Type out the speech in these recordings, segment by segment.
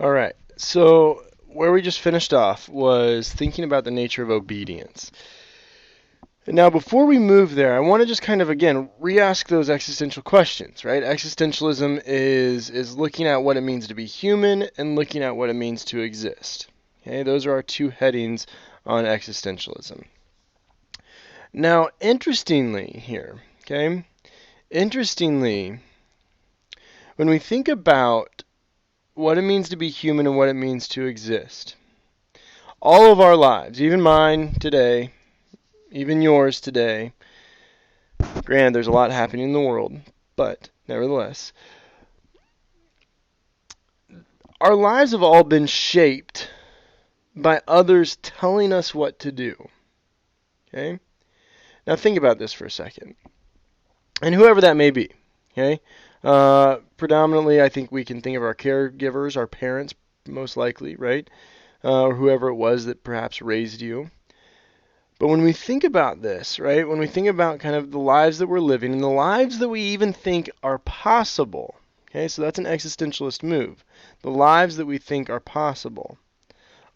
All right. So where we just finished off was thinking about the nature of obedience. And now, before we move there, I want to just kind of again re-ask those existential questions, right? Existentialism is looking at what it means to be human and looking at what it means to exist. Okay, those are our two headings on existentialism. Now, interestingly here, okay, interestingly, when we think about what it means to be human and what it means to exist, all of our lives, even mine today, even yours today, granted, there's a lot happening in the world, but nevertheless, our lives have all been shaped by others telling us what to do. Okay? Now think about this for a second. And whoever that may be. Okay? Predominantly, I think we can think of our caregivers, our parents, most likely, right? Or whoever it was that perhaps raised you. But when we think about this, right, when we think about kind of the lives that we're living and the lives that we even think are possible, okay, so that's an existentialist move. The lives that we think are possible,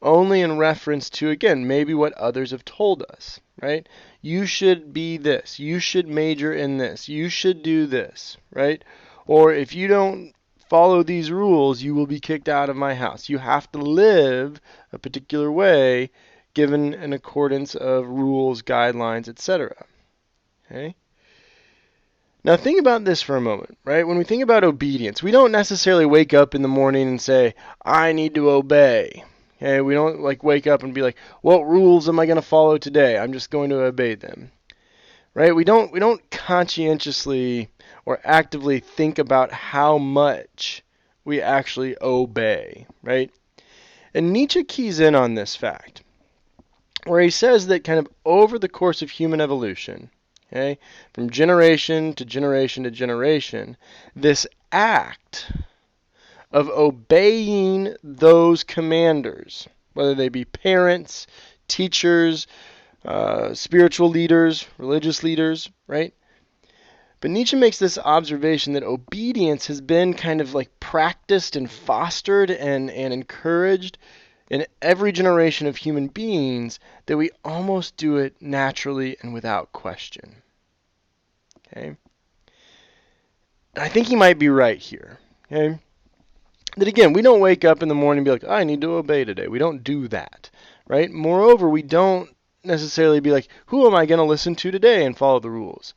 only in reference to, again, maybe what others have told us, right? You should be this. You should major in this. You should do this, right? Or if you don't follow these rules, you will be kicked out of my house. You have to live a particular way given an accordance of rules, guidelines, etc. Okay? Now think about this for a moment, right? When we think about obedience, we don't necessarily wake up in the morning and say, I need to obey. Okay? We don't like wake up and be like, what rules am I going to follow today? I'm just going to obey them. Right? We don't conscientiously or actively think about how much we actually obey, right? And Nietzsche keys in on this fact, where he says that kind of over the course of human evolution, okay, from generation to generation to generation, this act of obeying those commanders, whether they be parents, teachers, spiritual leaders, religious leaders, right? But Nietzsche makes this observation that obedience has been kind of like practiced and fostered and encouraged in every generation of human beings, that we almost do it naturally and without question. Okay? I think he might be right here. Okay? That again, we don't wake up in the morning and be like, I need to obey today. We don't do that. Right? Moreover, we don't necessarily be like, who am I going to listen to today and follow the rules?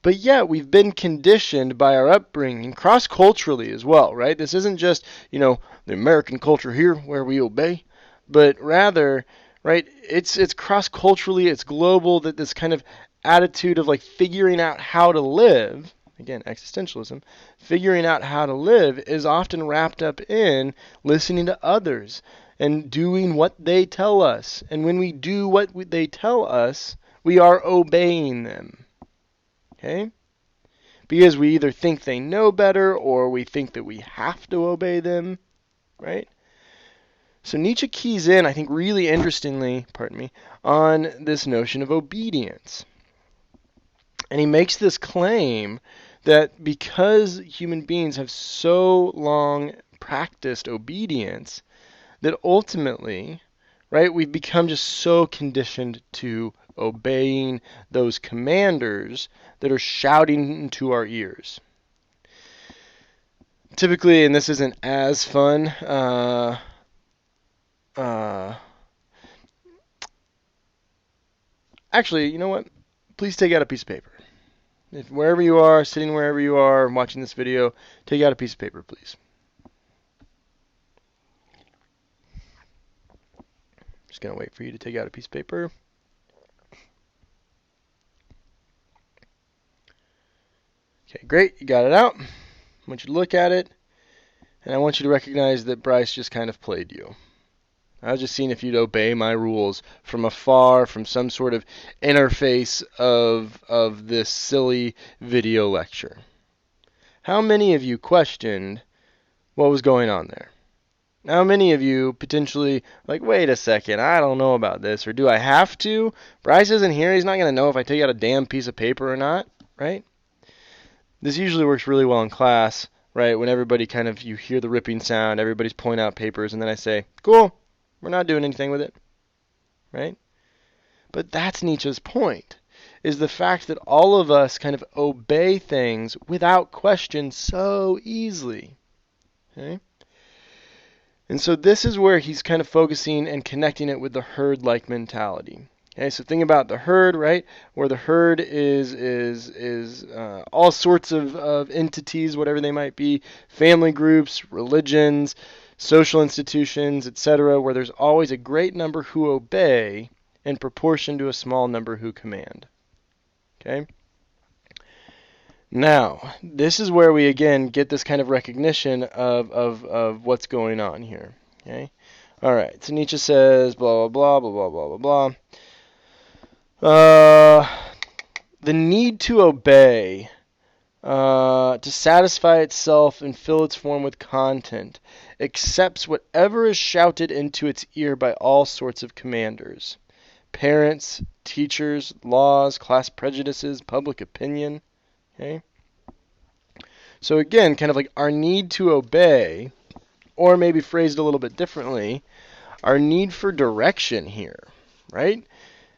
But yet we've been conditioned by our upbringing, cross-culturally as well, right? This isn't just, the American culture here where we obey, but rather, right, it's cross-culturally, it's global, that this kind of attitude of like figuring out how to live, again, existentialism, figuring out how to live is often wrapped up in listening to others and doing what they tell us. And when we do what they tell us, we are obeying them. Okay? Because we either think they know better or we think that we have to obey them, right? So Nietzsche keys in, I think really interestingly, on this notion of obedience. And he makes this claim that because human beings have so long practiced obedience, that ultimately, right, we've become just so conditioned to obeying those commanders that are shouting into our ears. Typically, and this isn't as fun, actually, you know what? Please take out a piece of paper. If wherever you are, sitting wherever you are, watching this video, take out a piece of paper, please. Just going to wait for you to take out a piece of paper. Okay, great. You got it out. I want you to look at it, and I want you to recognize that Bryce just kind of played you. I was just seeing if you'd obey my rules from afar, from some sort of interface of this silly video lecture. How many of you questioned what was going on there? How many of you potentially like, wait a second, I don't know about this, or do I have to? Bryce isn't here, he's not going to know if I take out a damn piece of paper or not, right? This usually works really well in class, right? When everybody kind of, you hear the ripping sound, everybody's pulling out papers, and then I say, cool, we're not doing anything with it, right? But that's Nietzsche's point, is the fact that all of us kind of obey things without question so easily, okay? And so this is where he's kind of focusing and connecting it with the herd-like mentality. Okay, so think about the herd, right? Where the herd is all sorts of entities, whatever they might be, family groups, religions, social institutions, etc., where there's always a great number who obey in proportion to a small number who command. Okay? Now, this is where we again get this kind of recognition of what's going on here. Okay? All right, so Nietzsche says blah blah blah blah blah blah blah blah. The need to obey, to satisfy itself and fill its form with content, accepts whatever is shouted into its ear by all sorts of commanders, parents, teachers, laws, class prejudices, public opinion. Okay? So again, kind of like our need to obey, or maybe phrased a little bit differently, our need for direction here, right?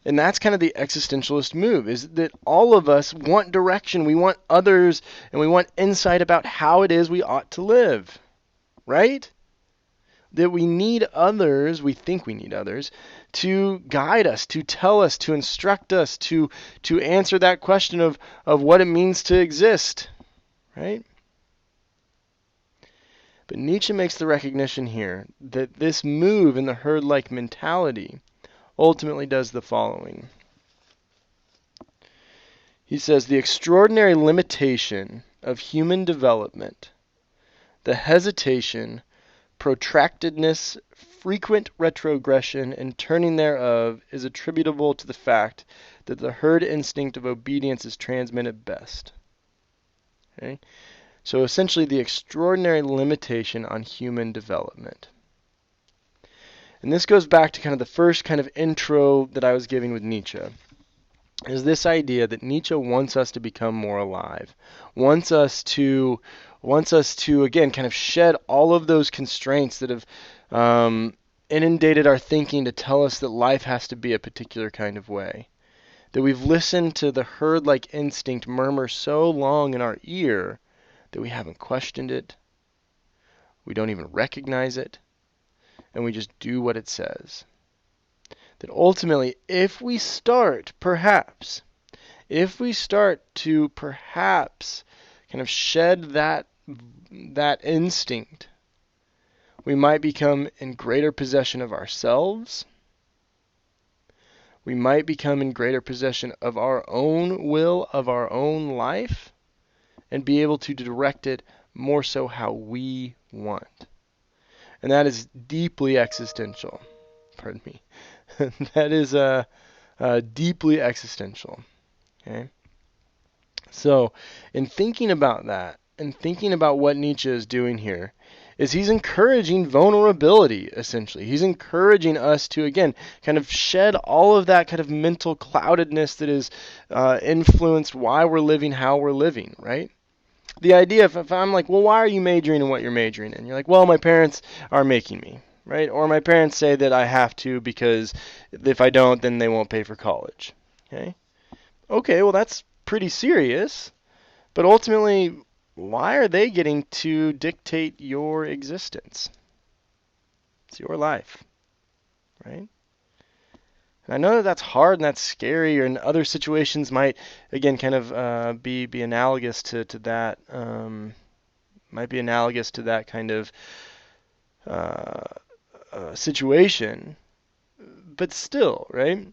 And that's kind of the existentialist move, is that all of us want direction. We want others, and we want insight about how it is we ought to live, right? That we need others, we think we need others, to guide us, to tell us, to instruct us, to answer that question of what it means to exist, right? But Nietzsche makes the recognition here that this move in the herd-like mentality ultimately does the following. He says, the extraordinary limitation of human development, the hesitation, protractedness, frequent retrogression, and turning thereof is attributable to the fact that the herd instinct of obedience is transmitted best. Okay? So essentially the extraordinary limitation on human development. And this goes back to kind of the first kind of intro that I was giving with Nietzsche, is this idea that Nietzsche wants us to become more alive, wants us to again kind of shed all of those constraints that have inundated our thinking to tell us that life has to be a particular kind of way. That we've listened to the herd-like instinct murmur so long in our ear that we haven't questioned it, we don't even recognize it, and we just do what it says. That ultimately, if we start to perhaps kind of shed that instinct, we might become in greater possession of ourselves. We might become in greater possession of our own will, of our own life, and be able to direct it more so how we want. And that is deeply existential. Pardon me. That is deeply existential. Okay? So, in thinking about that, and thinking about what Nietzsche is doing here, is he's encouraging vulnerability, essentially. He's encouraging us to, again, kind of shed all of that kind of mental cloudedness that is influenced why we're living how we're living, right? The idea, if I'm like, well, why are you majoring in what you're majoring in? You're like, well, my parents are making me, right? Or my parents say that I have to because if I don't, then they won't pay for college. Okay, well, that's pretty serious. But ultimately, why are they getting to dictate your existence? It's your life, right? And I know that that's hard and that's scary, and other situations might, again, kind of be analogous to that. Might be analogous to that kind of situation, but still, right?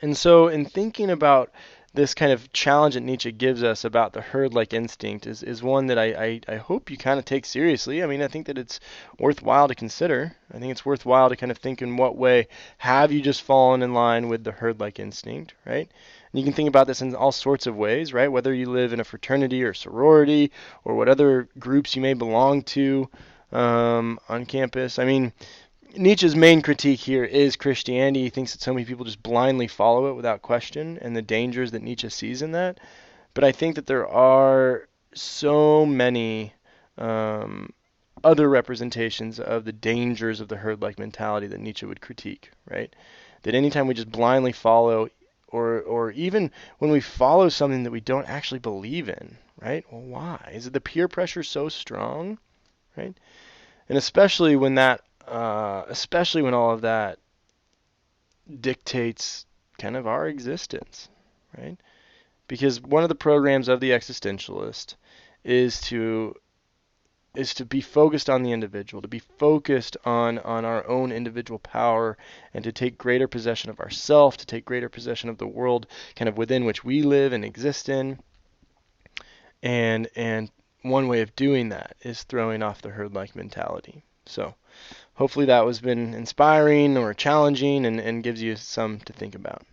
And so, in thinking about this kind of challenge that Nietzsche gives us about the herd-like instinct is one that I hope you kind of take seriously. I mean, I think that it's worthwhile to consider. I think it's worthwhile to kind of think in what way have you just fallen in line with the herd-like instinct, right? And you can think about this in all sorts of ways, right? Whether you live in a fraternity or sorority or what other groups you may belong to on campus. I mean, Nietzsche's main critique here is Christianity. He thinks that so many people just blindly follow it without question, and the dangers that Nietzsche sees in that. But I think that there are so many um, other representations of the dangers of the herd-like mentality that Nietzsche would critique, right? That anytime we just blindly follow, or even when we follow something that we don't actually believe in, right? Well, why? Is it the peer pressure so strong, right? And especially when all of that dictates kind of our existence, right? Because one of the programs of the existentialist is to be focused on the individual, to be focused on our own individual power, and to take greater possession of ourself, to take greater possession of the world kind of within which we live and exist in. And one way of doing that is throwing off the herd-like mentality. So hopefully that has been inspiring or challenging and gives you some to think about.